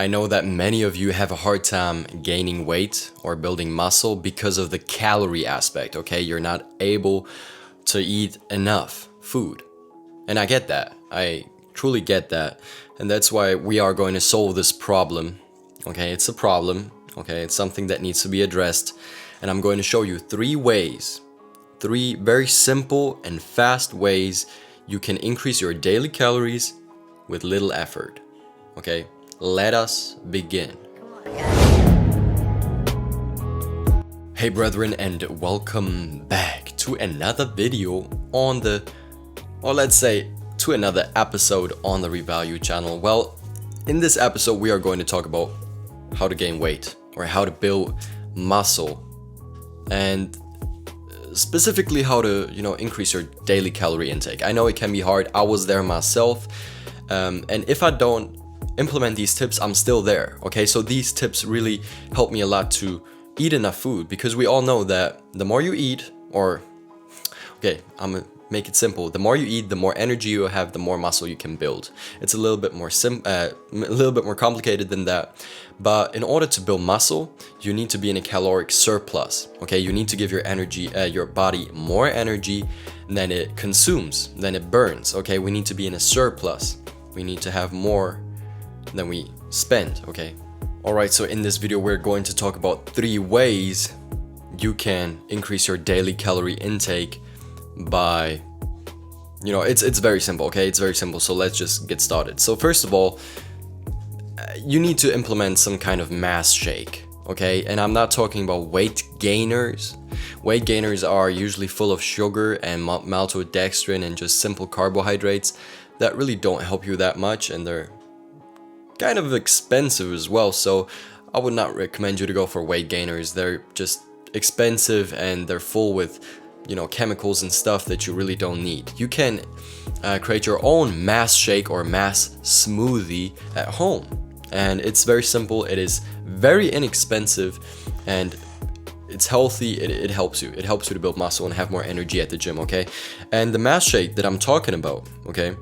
I know that many of you have a hard time gaining weight or building muscle because of the calorie aspect, okay? You're not able to eat enough food. And I get that. I truly get that. And that's why we are going to solve this problem, okay? It's a problem, okay? It's something that needs to be addressed. And I'm going to show you three very simple and fast ways you can increase your daily calories with little effort, okay? Let us begin. Hey brethren, and welcome back to another video on to another episode on the Revalue channel. Well, in this episode we are going to talk about how to gain weight or how to build muscle, and specifically how to increase your daily calorie intake. I know it can be hard. I was there myself, and if I don't implement these tips, I'm still there, okay? So these tips really help me a lot to eat enough food, because we all know that the more you eat, I'm gonna make it simple, the more you eat, the more energy you have, the more muscle you can build. It's a little bit more complicated than that, but in order to build muscle, you need to be in a caloric surplus, okay? You need to give your body more energy than it consumes, than it burns, okay? We need to be in a surplus. We need to have more than we spend, okay? Alright, so in this video we're going to talk about 3 ways you can increase your daily calorie intake by, it's very simple, okay? It's very simple, so let's just get started. So first of all, you need to implement some kind of mass shake, okay? And I'm not talking about weight gainers. Weight gainers are usually full of sugar and maltodextrin and just simple carbohydrates that really don't help you that much, and they're kind of expensive as well, so I would not recommend you to go for weight gainers. They're just expensive and they're full with chemicals and stuff that you really don't need. You can create your own mass shake or mass smoothie at home, and it's very simple. It is very inexpensive and it's healthy. It helps you to build muscle and have more energy at the gym, okay? And the mass shake that I'm talking about, okay,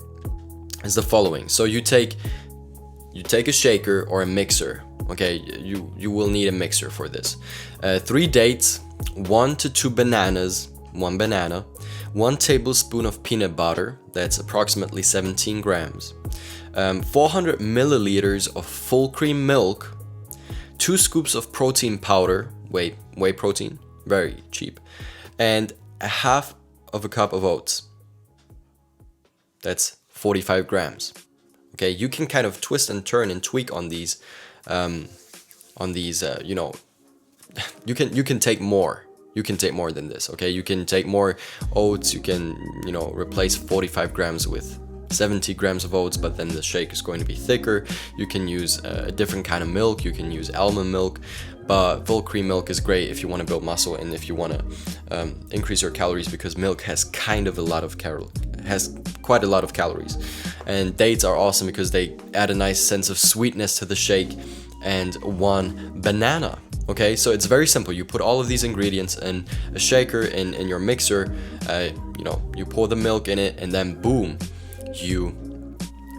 is the following. So you take a shaker or a mixer, okay? You will need a mixer for this. 3 dates, 1 to 2 bananas, 1 banana, 1 tablespoon of peanut butter, that's approximately 17 grams, 400 milliliters of full cream milk, 2 scoops of protein powder, whey protein, very cheap, and a half of a cup of oats. That's 45 grams. Okay, you can kind of twist and turn and tweak on these, you can take more. You can take more than this, okay? You can take more oats. You can, replace 45 grams with 70 grams of oats, but then the shake is going to be thicker. You can use a different kind of milk. You can use almond milk, but full cream milk is great if you want to build muscle and if you want to increase your calories, because milk has quite a lot of calories. And dates are awesome because they add a nice sense of sweetness to the shake. And 1 banana. Okay, so it's very simple. You put all of these ingredients in a shaker, in your mixer, you pour the milk in it, and then boom, you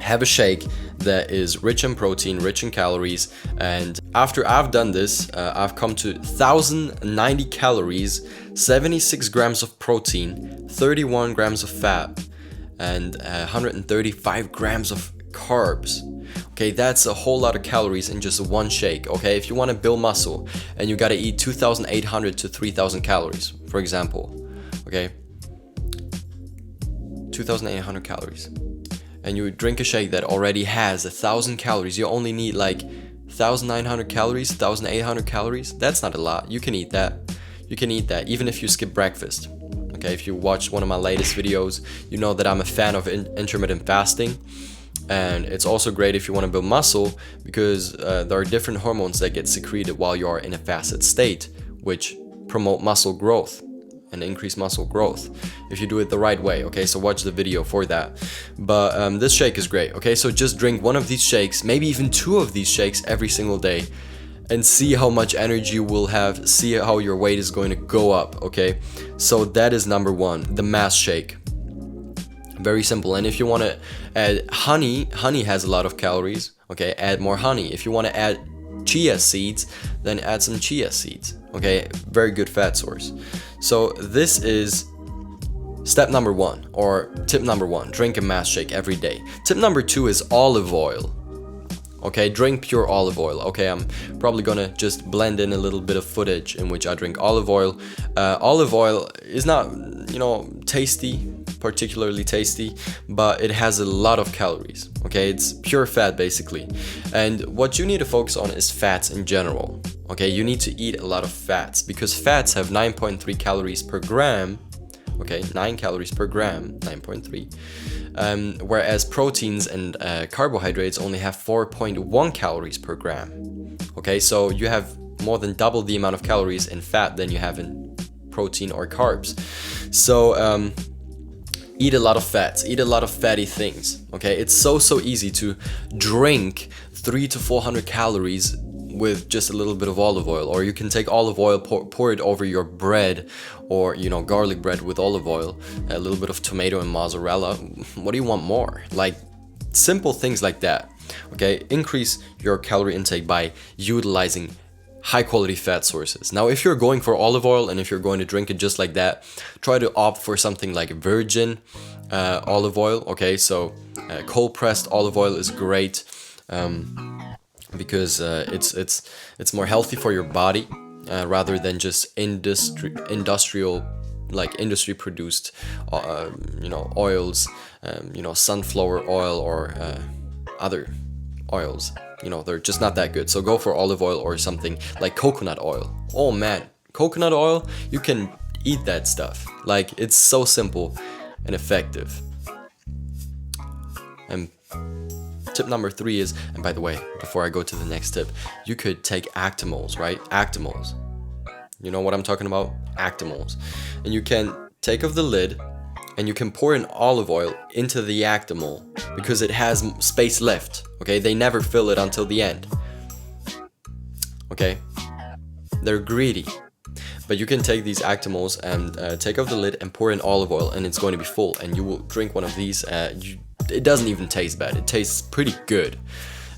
have a shake that is rich in protein, rich in calories. And after I've done this, I've come to 1,090 calories, 76 grams of protein, 31 grams of fat, and 135 grams of carbs. Okay, that's a whole lot of calories in just one shake, okay? If you want to build muscle and you got to eat 2,800 to 3,000 calories, for example, okay? 2,800 calories. And you drink a shake that already has 1,000 calories. You only need like 1,900 calories, 1,800 calories. That's not a lot. You can eat that. You can eat that even if you skip breakfast. Okay, if you watched one of my latest videos, you know that I'm a fan of intermittent fasting. And it's also great if you want to build muscle, because there are different hormones that get secreted while you are in a fasted state, which promote muscle growth and increase muscle growth if you do it the right way, okay? So watch the video for that. But this shake is great, okay? So just drink 1 of these shakes, maybe even 2 of these shakes every single day, and see how much energy you will have, see how your weight is going to go up, okay? So that is number 1, the mass shake. Very simple. And if you want to add honey has a lot of calories, Okay, add more honey. If you want to add chia seeds, then add some chia seeds. Okay, very good fat source. So this is step number 1, or tip number 1, drink a MASS shake every day. Tip number 2 is olive oil. Okay, drink pure olive oil. Okay, I'm probably gonna just blend in a little bit of footage in which I drink olive oil. Olive oil is not, tasty, particularly tasty, but it has a lot of calories. Okay, it's pure fat basically. And what you need to focus on is fats in general. Okay, you need to eat a lot of fats because fats have 9.3 calories per gram. Okay, 9 calories per gram, 9.3. Whereas proteins and carbohydrates only have 4.1 calories per gram. Okay, so you have more than double the amount of calories in fat than you have in protein or carbs. So eat a lot of fats, eat a lot of fatty things. Okay, it's so easy to drink 300 to 400 calories with just a little bit of olive oil, or you can take olive oil, pour it over your bread, or garlic bread with olive oil, a little bit of tomato and mozzarella. What do you want more? Like simple things like that. Okay, increase your calorie intake by utilizing high quality fat sources. Now if you're going for olive oil and if you're going to drink it just like that, try to opt for something like virgin olive oil. Okay, so cold pressed olive oil is great. Because it's more healthy for your body rather than just industrial, like industry produced oils, sunflower oil or other oils. They're just not that good. So go for olive oil or something like coconut oil. Oh man, coconut oil, you can eat that stuff. Like it's so simple and effective. And tip number 3 is, and by the way, before I go to the next tip, you could take Actimels, right? Actimels. You know what I'm talking about? Actimels. And you can take off the lid and you can pour in olive oil into the Actimel because it has space left. Okay, they never fill it until the end. Okay, they're greedy. But you can take these Actimels and take off the lid and pour in olive oil, and it's going to be full, and you will drink one of these. It doesn't even taste bad. It tastes pretty good,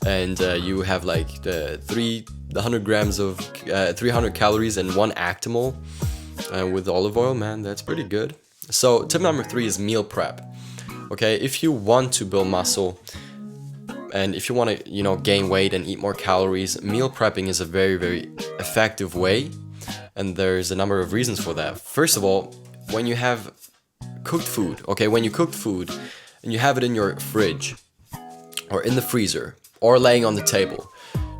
and you have like the 300 grams of 300 calories in one Actimel with olive oil. Man, that's pretty good. So tip number 3 is meal prep. Okay, if you want to build muscle and if you want to gain weight and eat more calories, meal prepping is a very effective way, and there's a number of reasons for that. First of all, when you have cooked food, okay, when you cook food and you have it in your fridge or in the freezer or laying on the table,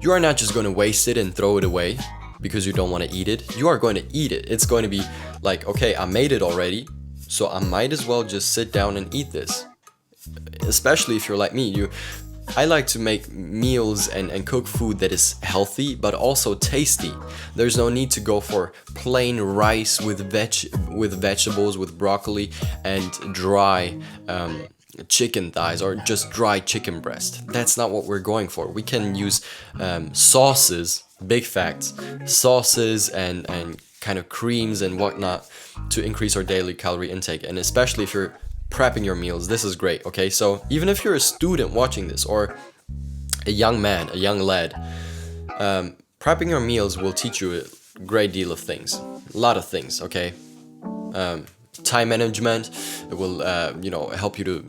you are not just going to waste it and throw it away because you don't want to eat it. You are going to eat it. It's going to be like, okay, I made it already, so I might as well just sit down and eat this. Especially if you're like me, I like to make meals and cook food that is healthy but also tasty. There's no need to go for plain rice with vegetables, with broccoli and dry chicken thighs or just dry chicken breast. That's not what we're going for. We can use sauces, big facts, sauces and kind of creams and whatnot to increase our daily calorie intake. And especially if you're prepping your meals, this is great. Okay, so even if you're a student watching this or a young man, a young lad, prepping your meals will teach you a great deal of things, a lot of things. Okay, time management. It will help you to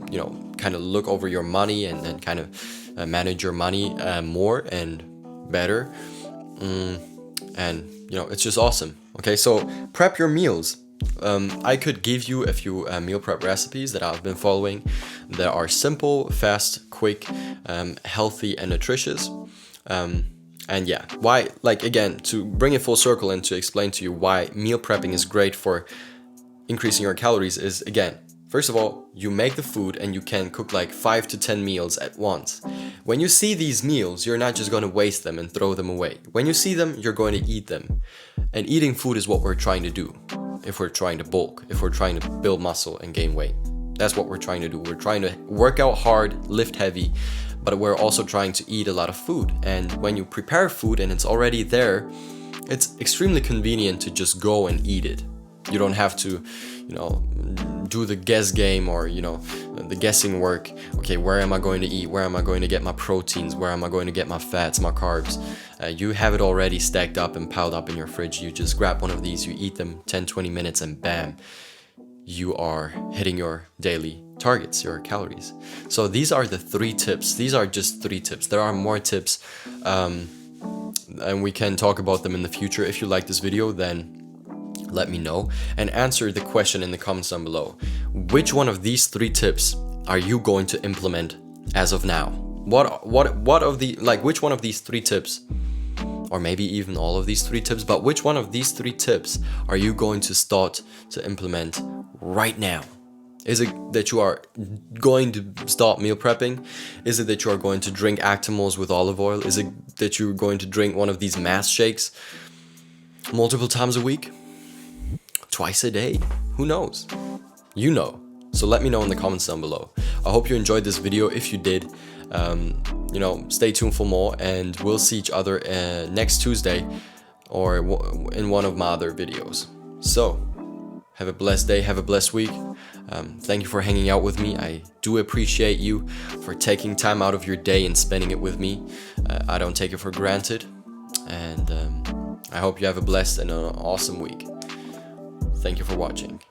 kind of look over your money and kind of manage your money more and better, and it's just awesome. Okay, so prep your meals. I could give you a few meal prep recipes that I've been following that are simple, fast, quick, healthy and nutritious. And yeah, why, like, again, to bring it full circle and to explain to you why meal prepping is great for increasing your calories is, again, first of all, you make the food and you can cook like 5 to 10 meals at once. When you see these meals, you're not just going to waste them and throw them away. When you see them, you're going to eat them. And eating food is what we're trying to do. If we're trying to bulk, if we're trying to build muscle and gain weight, that's what we're trying to do. We're trying to work out hard, lift heavy, but we're also trying to eat a lot of food. And when you prepare food and it's already there, it's extremely convenient to just go and eat it. You don't have to, you know, do the guess game or, you know, the guessing work. Okay, where am I going to eat? Where am I going to get my proteins? Where am I going to get my fats, my carbs? You have it already stacked up and piled up in your fridge. You just grab one of these, you eat them 10-20 minutes, and bam, you are hitting your daily targets, your calories. So these are the 3 tips. These are just 3 tips. There are more tips, and we can talk about them in the future. If you like this video, then let me know and answer the question in the comments down below. Which one of these 3 tips are you going to implement as of now? What of the, like, which one of these 3 tips, or maybe even all of these 3 tips, but which one of these 3 tips are you going to start to implement right now? Is it that you are going to start meal prepping? Is it that you are going to drink Actimels with olive oil? Is it that you're going to drink one of these mass shakes multiple times a week? Twice a day? Who knows? You know. So let me know in the comments down below. I hope you enjoyed this video. If you did, you know, stay tuned for more, and we'll see each other next Tuesday or in one of my other videos. So have a blessed day, have a blessed week. Thank you for hanging out with me. I do appreciate you for taking time out of your day and spending it with me. I don't take it for granted, and I hope you have a blessed and an awesome week. Thank you for watching.